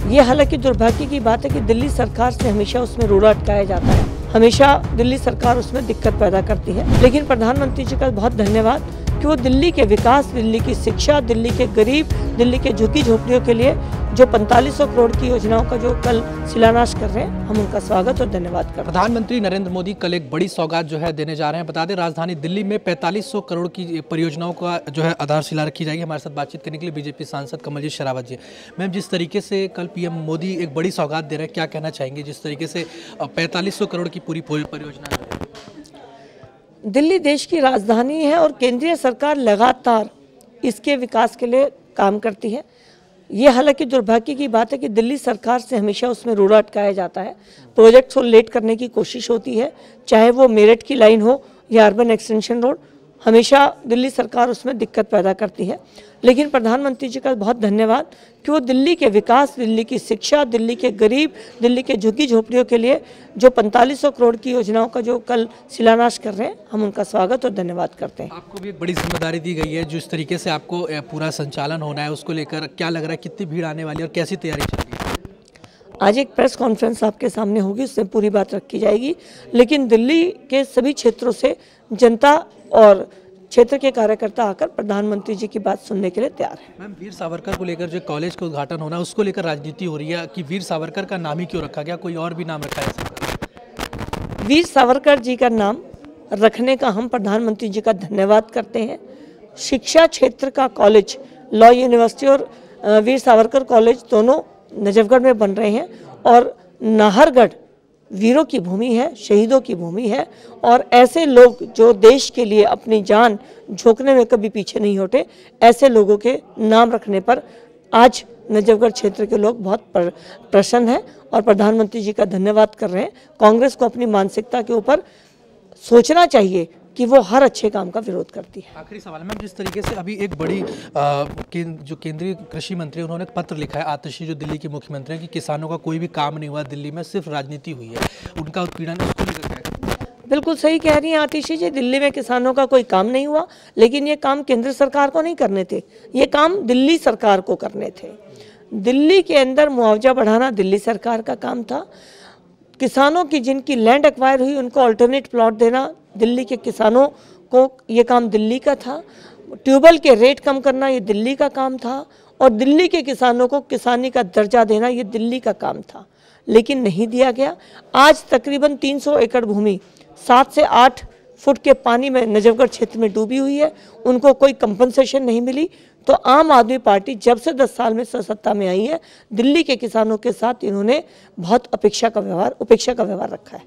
ये हालांकि दुर्भाग्य की बात है कि दिल्ली सरकार से हमेशा उसमें रोड़ा अटकाया जाता है, हमेशा दिल्ली सरकार उसमें दिक्कत पैदा करती है। लेकिन प्रधानमंत्री जी का बहुत धन्यवाद कि वो दिल्ली के विकास, दिल्ली की शिक्षा, दिल्ली के गरीब, दिल्ली के झुग्गी झोपड़ियों के लिए जो 4500 करोड़ की योजनाओं का जो कल शिलान्यास कर रहे हैं, हम उनका स्वागत और धन्यवाद करते हैं। प्रधानमंत्री नरेंद्र मोदी कल एक बड़ी सौगात जो है देने जा रहे हैं। बता दें, राजधानी दिल्ली में 4500 करोड़ की परियोजनाओं का जो है आधारशिला रखी जाएगी। हमारे साथ बातचीत करने के लिए बीजेपी सांसद कमलजीत शेरावत जी। मैम, जिस तरीके से कल पीएम मोदी एक बड़ी सौगात दे रहे हैं, क्या कहना चाहेंगे? जिस तरीके से 4500 करोड़ की पूरी परियोजना है। दिल्ली देश की राजधानी है और केंद्रीय सरकार लगातार इसके विकास के लिए काम करती है। ये हालांकि दुर्भाग्य की बात है कि दिल्ली सरकार से हमेशा उसमें रोड़ा अटकाया जाता है, प्रोजेक्ट्स को लेट करने की कोशिश होती है, चाहे वो मेरठ की लाइन हो या अर्बन एक्सटेंशन रोड, हमेशा दिल्ली सरकार उसमें दिक्कत पैदा करती है। लेकिन प्रधानमंत्री जी का बहुत धन्यवाद कि वो दिल्ली के विकास, दिल्ली की शिक्षा, दिल्ली के गरीब, दिल्ली के झुग्गी झोपड़ियों के लिए जो 4500 करोड़ की योजनाओं का जो कल शिलान्यास कर रहे हैं, हम उनका स्वागत और धन्यवाद करते हैं। आपको भी एक बड़ी जिम्मेदारी दी गई है, जिस तरीके से आपको पूरा संचालन होना है, उसको लेकर क्या लग रहा है, कितनी भीड़ आने वाली है और कैसी तैयारी चल रही है? आज एक प्रेस कॉन्फ्रेंस आपके सामने होगी, उसमें पूरी बात रखी जाएगी। लेकिन दिल्ली के सभी क्षेत्रों से जनता और क्षेत्र के कार्यकर्ता आकर प्रधानमंत्री जी की बात सुनने के लिए तैयार है। मैम, वीर सावरकर को लेकर जो कॉलेज का उद्घाटन होना है, उसको लेकर राजनीति हो रही है कि वीर सावरकर का नाम ही क्यों रखा गया, कोई और भी नाम रखा है? वीर सावरकर जी का नाम रखने का हम प्रधानमंत्री जी का धन्यवाद करते हैं। शिक्षा क्षेत्र का कॉलेज, लॉ यूनिवर्सिटी और वीर सावरकर कॉलेज दोनों नजफगढ़ में बन रहे हैं और नाहरगढ़ वीरों की भूमि है, शहीदों की भूमि है और ऐसे लोग जो देश के लिए अपनी जान झोंकने में कभी पीछे नहीं हटे, ऐसे लोगों के नाम रखने पर आज नजफगढ़ क्षेत्र के लोग बहुत प्रसन्न हैं और प्रधानमंत्री जी का धन्यवाद कर रहे हैं। कांग्रेस को अपनी मानसिकता के ऊपर सोचना चाहिए कि वो हर अच्छे काम का विरोध करती है। आखिरी सवाल मैम, जिस तरीके से अभी एक बड़ी जो केंद्रीय कृषि मंत्री, उन्होंने पत्र लिखा है आतिशी, जो दिल्ली के मुख्यमंत्री हैं, कि किसानों का कोई भी काम नहीं हुआ दिल्ली में, सिर्फ राजनीति हुई है, उनका उत्पीड़न, उसको लेकर क्या? बिल्कुल सही कह रही हैं आतिशी जी, दिल्ली में किसानों का कोई काम नहीं हुआ, लेकिन ये काम केंद्र सरकार को नहीं करने थे, ये काम दिल्ली सरकार को करने थे। दिल्ली के अंदर मुआवजा बढ़ाना दिल्ली सरकार का काम था। किसानों की जिनकी लैंड एक्वायर हुई, उनको अल्टरनेट प्लॉट देना दिल्ली के किसानों को, ये काम दिल्ली का था। ट्यूबवेल के रेट कम करना, ये दिल्ली का काम था और दिल्ली के किसानों को किसानी का दर्जा देना, ये दिल्ली का काम था, लेकिन नहीं दिया गया। आज तकरीबन 300 एकड़ भूमि 7 से 8 फुट के पानी में नजफगढ़ क्षेत्र में डूबी हुई है, उनको कोई कंपनसेशन नहीं मिली। तो आम आदमी पार्टी जब से 10 साल में सत्ता में आई है, दिल्ली के किसानों के साथ इन्होंने बहुत उपेक्षा का व्यवहार रखा है।